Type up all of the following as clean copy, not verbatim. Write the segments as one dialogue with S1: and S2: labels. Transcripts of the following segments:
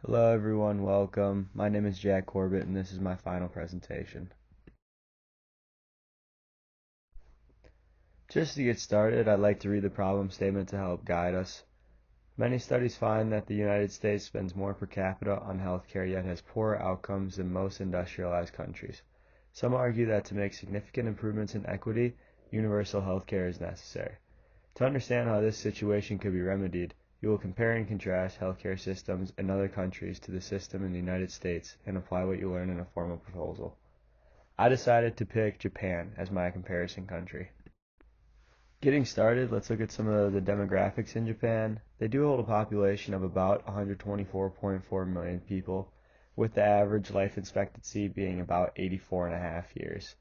S1: Hello everyone, welcome. My name is Jack Corbett and this is my final presentation. Just to get started, I'd like to read the problem statement to help guide us. Many studies find that the United States spends more per capita on healthcare yet has poorer outcomes than most industrialized countries. Some argue that to make significant improvements in equity, universal healthcare is necessary. To understand how this situation could be remedied, you will compare and contrast healthcare systems in other countries to the system in the United States and apply what you learn in a formal proposal. I decided to pick Japan as my comparison country. Getting started, let's look at some of the demographics in Japan. They do hold a population of about 124.4 million people, with the average life expectancy being about 84.5 years.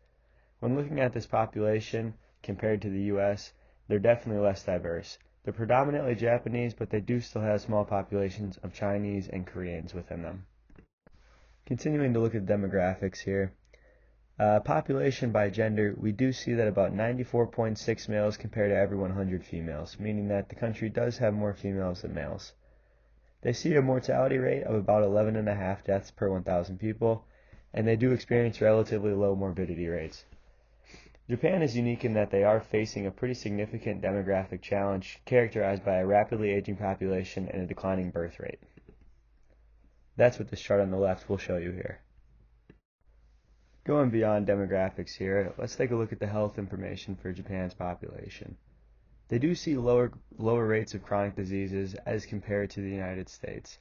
S1: When looking at this population compared to the US, they're definitely less diverse. They're predominantly Japanese, but they do still have small populations of Chinese and Koreans within them. Continuing to look at demographics here, population by gender, we do see that about 94.6 males compared to every 100 females, meaning that the country does have more females than males. They see a mortality rate of about 11.5 deaths per 1,000 people, and they do experience relatively low morbidity rates. Japan is unique in that they are facing a pretty significant demographic challenge characterized by a rapidly aging population and a declining birth rate. That's what this chart on the left will show you here. Going beyond demographics here, let's take a look at the health information for Japan's population. They do see lower rates of chronic diseases as compared to the United States.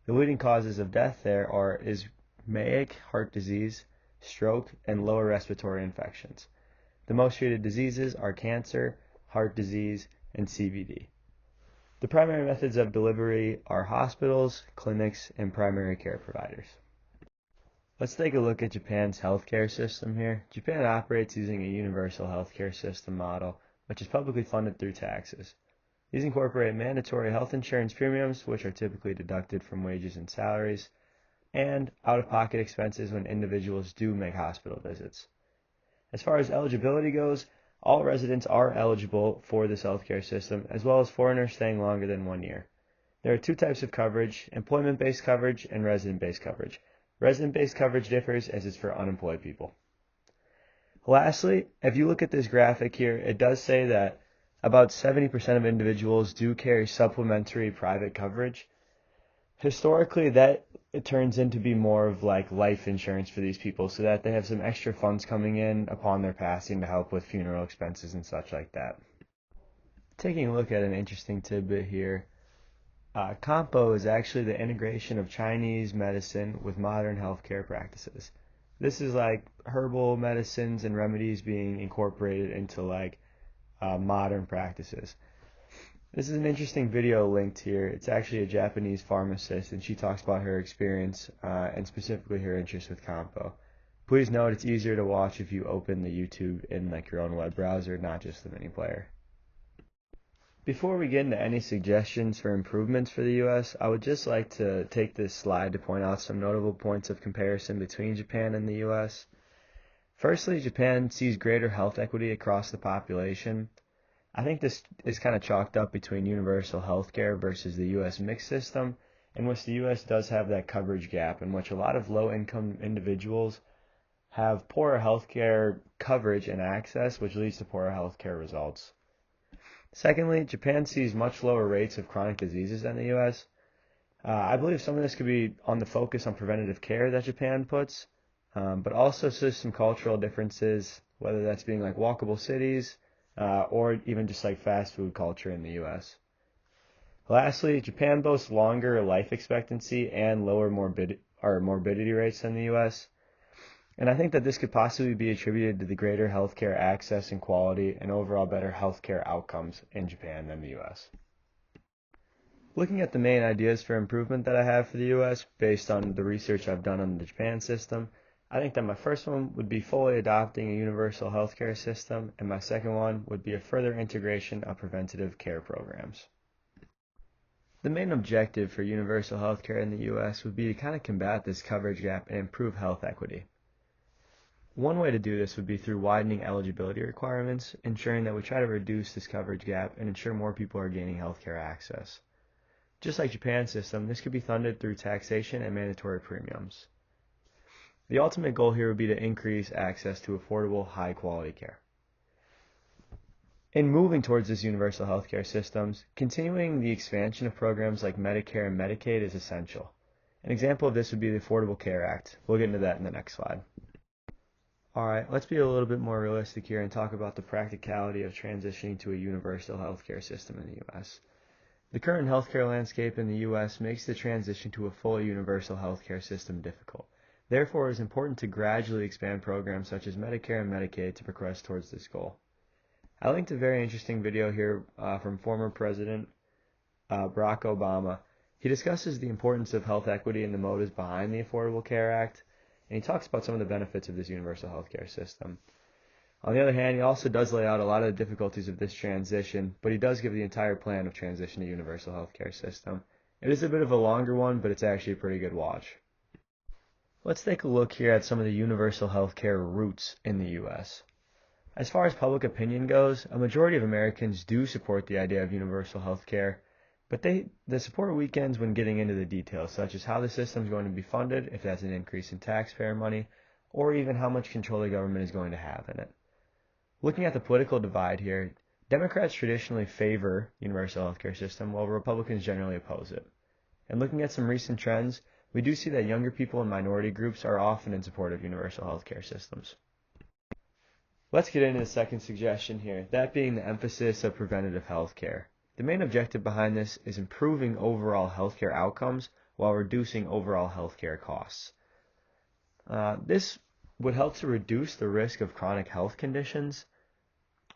S1: The leading causes of death there are ischemic heart disease, stroke, and lower respiratory infections. The most treated diseases are cancer, heart disease, and CVD. The primary methods of delivery are hospitals, clinics, and primary care providers. Let's take a look at Japan's healthcare system here. Japan operates using a universal healthcare system model, which is publicly funded through taxes. These incorporate mandatory health insurance premiums, which are typically deducted from wages and salaries, and out-of-pocket expenses when individuals do make hospital visits. As far as eligibility goes, all residents are eligible for this healthcare system, as well as foreigners staying longer than 1 year. There are two types of coverage: employment-based coverage and resident-based coverage. Resident-based coverage differs as it's for unemployed people. Lastly, if you look at this graphic here, it does say that about 70% of individuals do carry supplementary private coverage. Historically, it turns into be more of like life insurance for these people so that they have some extra funds coming in upon their passing to help with funeral expenses and such like that. Taking a look at an interesting tidbit here, Kampo is actually the integration of Chinese medicine with modern healthcare practices. This is like herbal medicines and remedies being incorporated into modern practices. This is an interesting video linked here. It's actually a Japanese pharmacist, and she talks about her experience and specifically her interest with Kampo. Please note it's easier to watch if you open the YouTube in your own web browser, not just the mini player. Before we get into any suggestions for improvements for the U.S., I would just like to take this slide to point out some notable points of comparison between Japan and the U.S. Firstly, Japan sees greater health equity across the population. I think this is kind of chalked up between universal health care versus the U.S. mixed system, in which the U.S. does have that coverage gap, in which a lot of low-income individuals have poorer health care coverage and access, which leads to poorer health care results. Secondly, Japan sees much lower rates of chronic diseases than the U.S. I believe some of this could be on the focus on preventative care that Japan puts, but also some cultural differences, whether that's being like walkable cities or even just like fast food culture in the U.S. Lastly, Japan boasts longer life expectancy and lower morbidity rates than the U.S. And I think that this could possibly be attributed to the greater healthcare access and quality and overall better healthcare outcomes in Japan than the U.S. Looking at the main ideas for improvement that I have for the U.S. based on the research I've done on the Japan system, I think that my first one would be fully adopting a universal healthcare system, and my second one would be a further integration of preventative care programs. The main objective for universal healthcare in the U.S. would be to kind of combat this coverage gap and improve health equity. One way to do this would be through widening eligibility requirements, ensuring that we try to reduce this coverage gap and ensure more people are gaining healthcare access. Just like Japan's system, this could be funded through taxation and mandatory premiums. The ultimate goal here would be to increase access to affordable, high-quality care. In moving towards this universal healthcare systems, continuing the expansion of programs like Medicare and Medicaid is essential. An example of this would be the Affordable Care Act. We'll get into that in the next slide. Alright, let's be a little bit more realistic here and talk about the practicality of transitioning to a universal healthcare system in the U.S. The current healthcare landscape in the U.S. makes the transition to a fully universal healthcare system difficult. Therefore, it is important to gradually expand programs such as Medicare and Medicaid to progress towards this goal. I linked a very interesting video here from former President Barack Obama. He discusses the importance of health equity and the motives behind the Affordable Care Act, and he talks about some of the benefits of this universal healthcare system. On the other hand, he also does lay out a lot of the difficulties of this transition, but he does give the entire plan of transition to universal healthcare system. It is a bit of a longer one, but it's actually a pretty good watch. Let's take a look here at some of the universal healthcare routes in the U.S. As far as public opinion goes, a majority of Americans do support the idea of universal health care, but the support weakens when getting into the details, such as how the system is going to be funded, if that's an increase in taxpayer money, or even how much control the government is going to have in it. Looking at the political divide here, Democrats traditionally favor universal health care system, while Republicans generally oppose it. And looking at some recent trends, we do see that younger people and minority groups are often in support of universal health care systems. Let's get into the second suggestion here, that being the emphasis of preventative health care. The main objective behind this is improving overall healthcare outcomes while reducing overall healthcare costs. This would help to reduce the risk of chronic health conditions,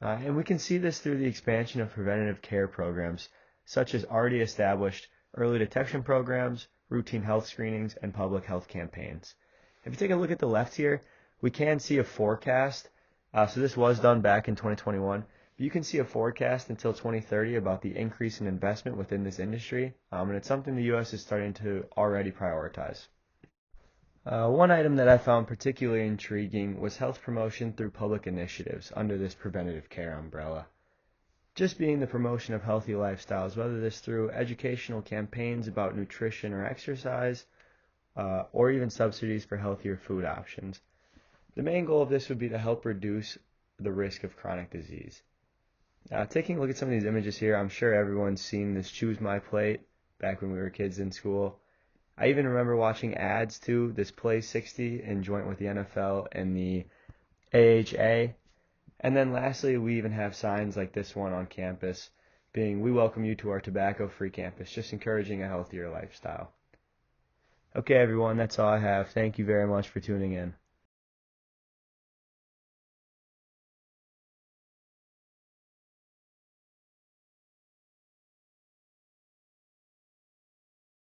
S1: and we can see this through the expansion of preventative care programs, such as already established early detection programs, routine health screenings, and public health campaigns. If you take a look at the left here, we can see a forecast. So this was done back in 2021. You can see a forecast until 2030 about the increase in investment within this industry, and it's something the U.S. is starting to already prioritize. One item that I found particularly intriguing was health promotion through public initiatives under this preventative care umbrella. Just being the promotion of healthy lifestyles, whether this through educational campaigns about nutrition or exercise, or even subsidies for healthier food options. The main goal of this would be to help reduce the risk of chronic disease. Taking a look at some of these images here, I'm sure everyone's seen this Choose My Plate back when we were kids in school. I even remember watching ads too, this Play 60 in joint with the NFL and the AHA. And then lastly, we even have signs like this one on campus being, "We welcome you to our tobacco-free campus," just encouraging a healthier lifestyle. Okay everyone, that's all I have. Thank you very much for tuning in.